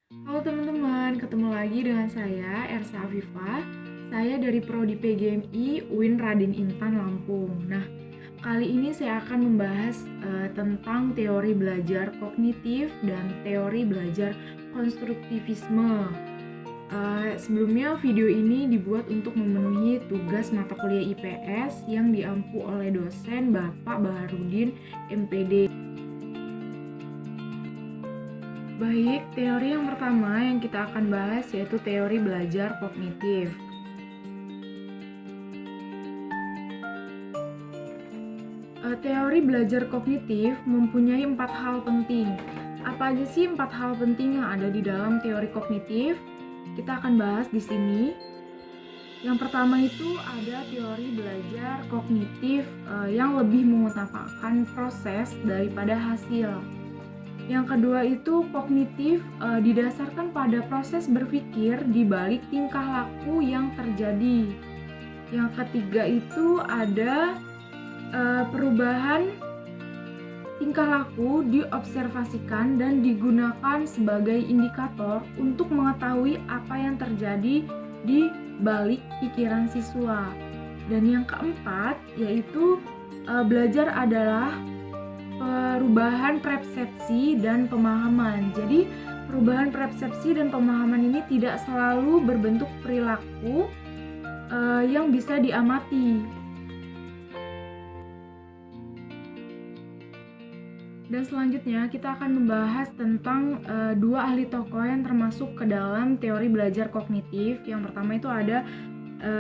Halo teman-teman, ketemu lagi dengan saya Ersa Afifah. Saya dari Prodi PGMI UIN Raden Intan Lampung. Nah, kali ini saya akan membahas tentang teori belajar kognitif dan teori belajar konstruktivisme. Sebelumnya video ini dibuat untuk memenuhi tugas mata kuliah IPS yang diampu oleh dosen Bapak Baharudin MPD. Baik, teori yang pertama yang kita akan bahas yaitu teori belajar kognitif. Teori belajar kognitif mempunyai 4 hal penting. Apa aja sih 4 hal penting yang ada di dalam teori kognitif? Kita akan bahas di sini. Yang pertama itu ada teori belajar kognitif yang lebih mengutamakan proses daripada hasil. Yang kedua itu kognitif didasarkan pada proses berpikir di balik tingkah laku yang terjadi. Yang ketiga itu ada perubahan tingkah laku diobservasikan dan digunakan sebagai indikator untuk mengetahui apa yang terjadi di balik pikiran siswa. Dan yang keempat yaitu belajar adalah perubahan persepsi dan pemahaman. Jadi perubahan persepsi dan pemahaman ini tidak selalu berbentuk perilaku yang bisa diamati. Dan selanjutnya kita akan membahas tentang dua ahli tokoh yang termasuk ke dalam teori belajar kognitif. Yang pertama itu ada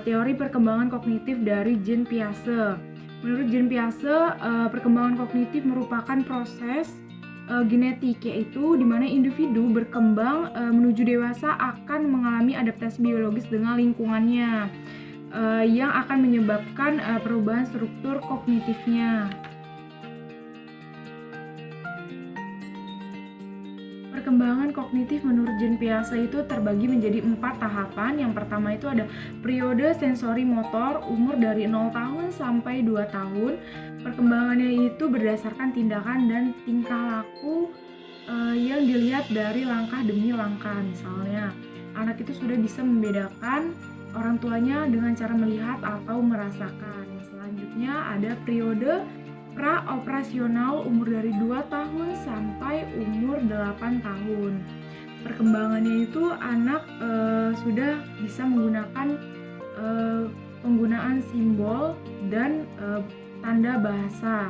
teori perkembangan kognitif dari Jean Piaget. Menurut Jean Piaget, perkembangan kognitif merupakan proses genetik, yaitu di mana individu berkembang menuju dewasa akan mengalami adaptasi biologis dengan lingkungannya yang akan menyebabkan perubahan struktur kognitifnya. Perkembangan kognitif menurut Jean Piaget itu terbagi menjadi 4 tahapan. Yang pertama itu ada periode sensori motor umur dari 0 tahun sampai 2 tahun. Perkembangannya itu berdasarkan tindakan dan tingkah laku yang dilihat dari langkah demi langkah. Misalnya, anak itu sudah bisa membedakan orang tuanya dengan cara melihat atau merasakan. Selanjutnya ada periode pra-operasional umur dari 2 tahun sampai umur 8 tahun. Perkembangannya itu anak sudah bisa menggunakan penggunaan simbol dan tanda bahasa.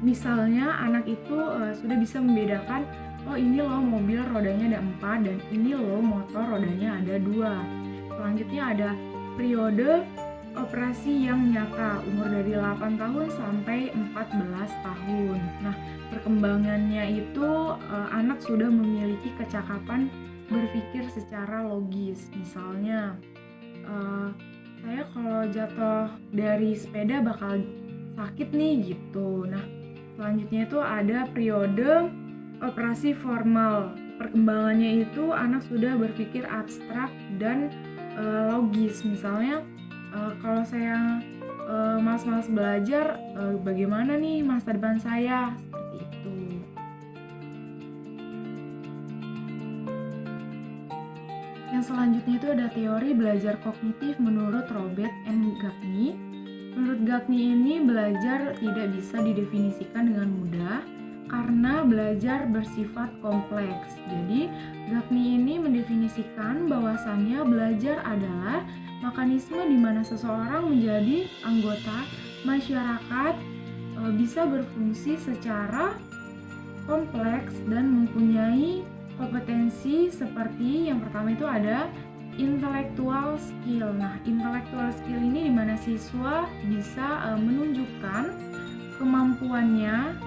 Misalnya anak itu sudah bisa membedakan, oh ini loh mobil rodanya ada 4 dan ini loh motor rodanya ada 2. Selanjutnya ada periode operasi yang nyata umur dari 8 tahun sampai 14 tahun. Nah, perkembangannya itu anak sudah memiliki kecakapan berpikir secara logis. Misalnya, saya kalau jatuh dari sepeda bakal sakit nih gitu. Nah, selanjutnya itu ada periode operasi formal. Perkembangannya itu anak sudah berpikir abstrak dan logis. Misalnya, kalau saya malas-malas belajar, bagaimana nih masa depan saya? Seperti itu. Yang selanjutnya itu ada teori belajar kognitif menurut Robert M. Gagne. Menurut Gagne ini belajar tidak bisa didefinisikan dengan mudah karena belajar bersifat kompleks. Jadi, Gagne ini mendefinisikan bahwasannya belajar adalah mekanisme di mana seseorang menjadi anggota masyarakat bisa berfungsi secara kompleks dan mempunyai kompetensi seperti yang pertama itu ada intellectual skill. Nah, intellectual skill ini di mana siswa bisa menunjukkan kemampuannya.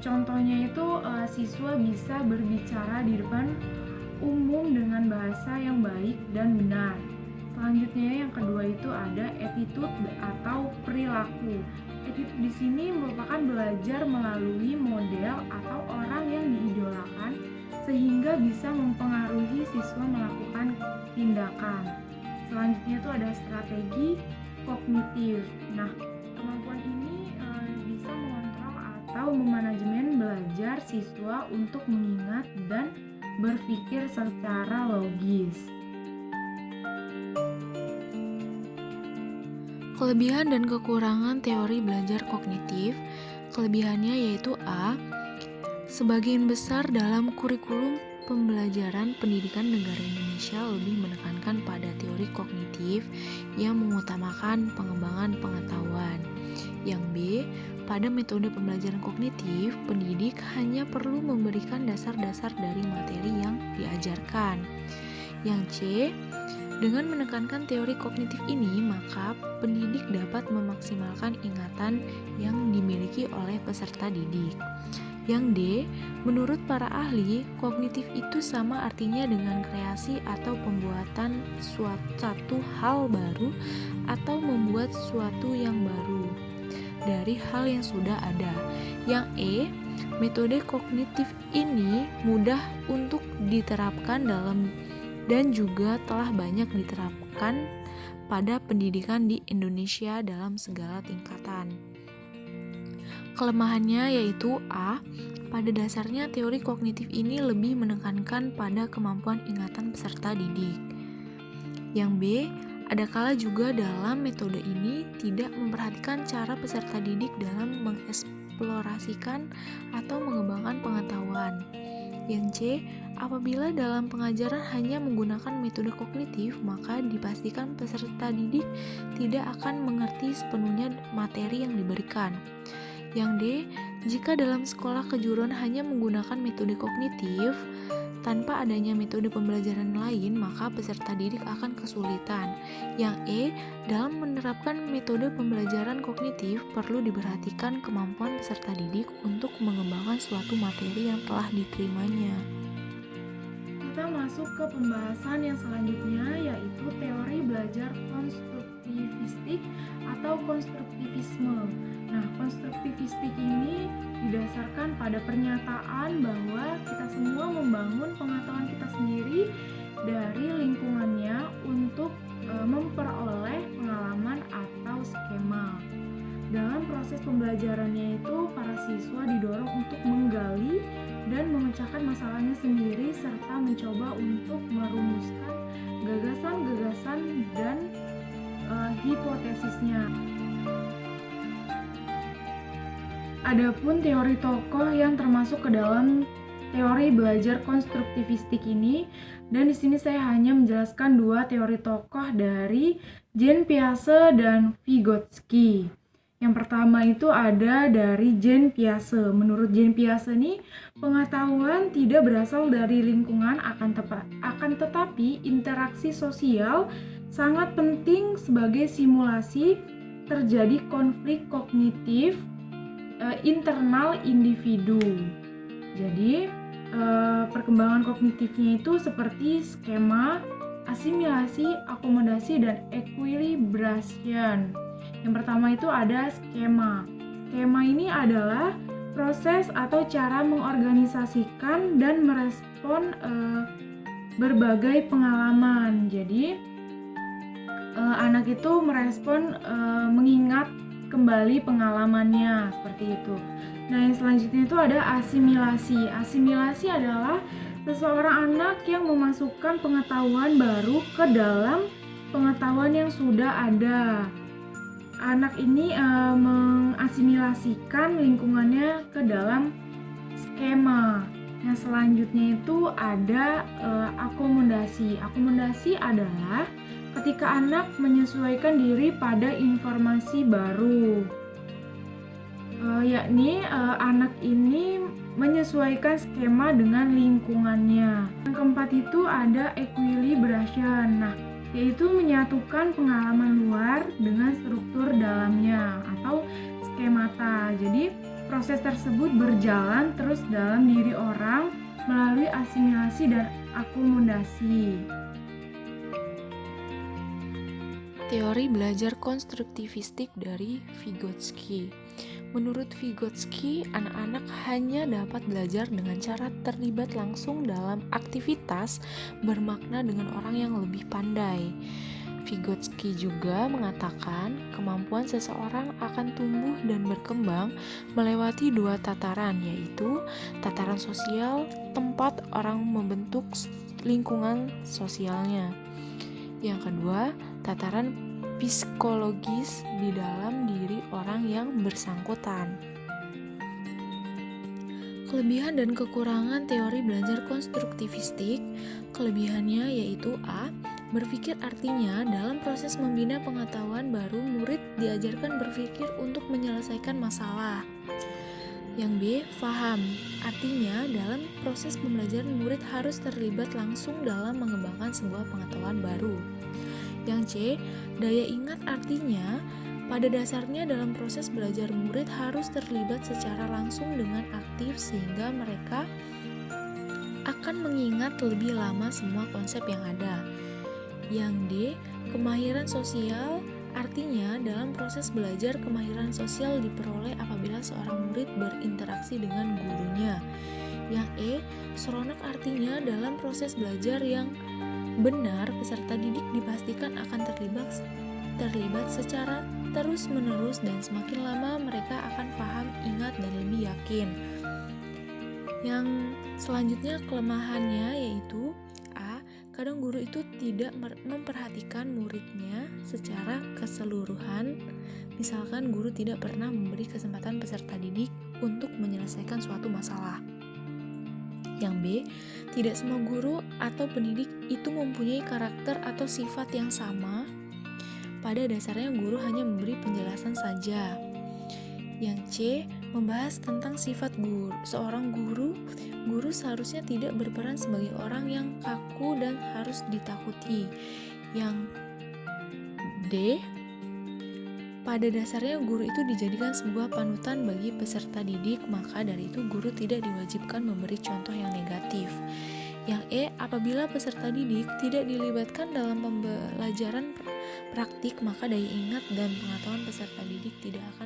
Contohnya itu siswa bisa berbicara di depan umum dengan bahasa yang baik dan benar. Selanjutnya yang kedua itu ada attitude atau perilaku. Attitude di sini merupakan belajar melalui model atau orang yang diidolakan sehingga bisa mempengaruhi siswa melakukan tindakan. Selanjutnya itu ada strategi kognitif. Nah, kemampuan ini bisa mengontrol atau memanajemen belajar siswa untuk mengingat dan berpikir secara logis. Kelebihan dan kekurangan teori belajar kognitif. Kelebihannya yaitu A. Sebagian besar dalam kurikulum pembelajaran pendidikan negara Indonesia lebih menekankan pada teori kognitif yang mengutamakan pengembangan pengetahuan. Yang B, pada metode pembelajaran kognitif, pendidik hanya perlu memberikan dasar-dasar dari materi yang diajarkan. Yang C, dengan menekankan teori kognitif ini, maka pendidik dapat memaksimalkan ingatan yang dimiliki oleh peserta didik. Yang D, menurut para ahli, kognitif itu sama artinya dengan kreasi atau pembuatan suatu hal baru atau membuat sesuatu yang baru dari hal yang sudah ada. Yang E, metode kognitif ini mudah untuk diterapkan dan juga telah banyak diterapkan pada pendidikan di Indonesia dalam segala tingkatan. Kelemahannya yaitu A. Pada dasarnya teori kognitif ini lebih menekankan pada kemampuan ingatan peserta didik. Yang B. Adakala juga dalam metode ini tidak memperhatikan cara peserta didik dalam mengeksplorasikan atau mengembangkan pengetahuan. Yang C. Apabila dalam pengajaran hanya menggunakan metode kognitif, maka dipastikan peserta didik tidak akan mengerti sepenuhnya materi yang diberikan. Yang D. Jika dalam sekolah kejuruan hanya menggunakan metode kognitif, tanpa adanya metode pembelajaran lain, maka peserta didik akan kesulitan. Yang E. Dalam menerapkan metode pembelajaran kognitif, perlu diperhatikan kemampuan peserta didik untuk mengembangkan suatu materi yang telah diterimanya. Kita masuk ke pembahasan yang selanjutnya, yaitu teori belajar konstruktivistik atau konstruktivisme. Nah, konstruktivistik ini didasarkan pada pernyataan bahwa kita semua membangun pengetahuan kita sendiri dari lingkungannya untuk memperoleh pengalaman atau skema. Dalam proses pembelajarannya itu, para siswa didorong untuk menggali dan memecahkan masalahnya sendiri serta mencoba untuk merumuskan gagasan-gagasan dan hipotesisnya. Adapun teori tokoh yang termasuk ke dalam teori belajar konstruktivistik ini, dan di sini saya hanya menjelaskan dua teori tokoh dari Jean Piaget dan Vygotsky. Yang pertama itu ada dari Jean Piaget. Menurut Jean Piaget nih, pengetahuan tidak berasal dari lingkungan, akan tetapi interaksi sosial sangat penting sebagai simulasi terjadi konflik kognitif internal individu. Jadi perkembangan kognitifnya itu seperti skema, asimilasi, akomodasi, dan equilibration. Yang pertama itu ada skema. Skema ini adalah proses atau cara mengorganisasikan dan merespon berbagai pengalaman. Jadi anak itu merespon mengingat kembali pengalamannya seperti itu. Nah, yang selanjutnya itu ada asimilasi. Asimilasi adalah seseorang anak yang memasukkan pengetahuan baru ke dalam pengetahuan yang sudah ada. Anak ini mengasimilasikan lingkungannya ke dalam skema. Yang selanjutnya itu ada akomodasi. Akomodasi adalah ketika anak menyesuaikan diri pada informasi baru, yakni anak ini menyesuaikan skema dengan lingkungannya. Yang keempat itu ada equilibration, yaitu menyatukan pengalaman luar dengan struktur dalamnya atau skemata. Jadi proses tersebut berjalan terus dalam diri orang melalui asimilasi dan akomodasi. Teori belajar konstruktivistik dari Vygotsky. Menurut Vygotsky, anak-anak hanya dapat belajar dengan cara terlibat langsung dalam aktivitas bermakna dengan orang yang lebih pandai. Vygotsky juga mengatakan kemampuan seseorang akan tumbuh dan berkembang melewati dua tataran, yaitu tataran sosial, tempat orang membentuk lingkungan sosialnya. Yang kedua, tataran psikologis di dalam diri orang yang bersangkutan. Kelebihan dan kekurangan teori belajar konstruktivistik. Kelebihannya yaitu A. Berpikir artinya dalam proses membina pengetahuan baru murid diajarkan berpikir untuk menyelesaikan masalah. Yang B. Faham. Artinya dalam proses pembelajaran murid harus terlibat langsung dalam mengembangkan sebuah pengetahuan baru. Yang C. Daya ingat. Artinya pada dasarnya dalam proses belajar murid harus terlibat secara langsung dengan aktif sehingga mereka akan mengingat lebih lama semua konsep yang ada. Yang D. Kemahiran sosial. Artinya dalam proses belajar kemahiran sosial diperoleh apabila seorang murid berinteraksi dengan gurunya. Yang E. Seronok. Artinya dalam proses belajar yang benar peserta didik dipastikan akan terlibat secara terus-menerus dan semakin lama mereka akan paham, ingat, dan lebih yakin. Yang selanjutnya kelemahannya yaitu A. Kadang guru itu tidak memperhatikan muridnya secara keseluruhan. Misalkan guru tidak pernah memberi kesempatan peserta didik untuk menyelesaikan suatu masalah. Yang B. Tidak semua guru atau pendidik itu mempunyai karakter atau sifat yang sama. Pada dasarnya guru hanya memberi penjelasan saja. Yang C. Membahas tentang sifat guru. Seorang guru seharusnya tidak berperan sebagai orang yang kaku dan harus ditakuti. Yang D. Pada dasarnya guru itu dijadikan sebuah panutan bagi peserta didik, maka dari itu guru tidak diwajibkan memberi contoh yang negatif. Yang E. Apabila peserta didik tidak dilibatkan dalam pembelajaran praktik, maka daya ingat dan pengetahuan peserta didik tidak akan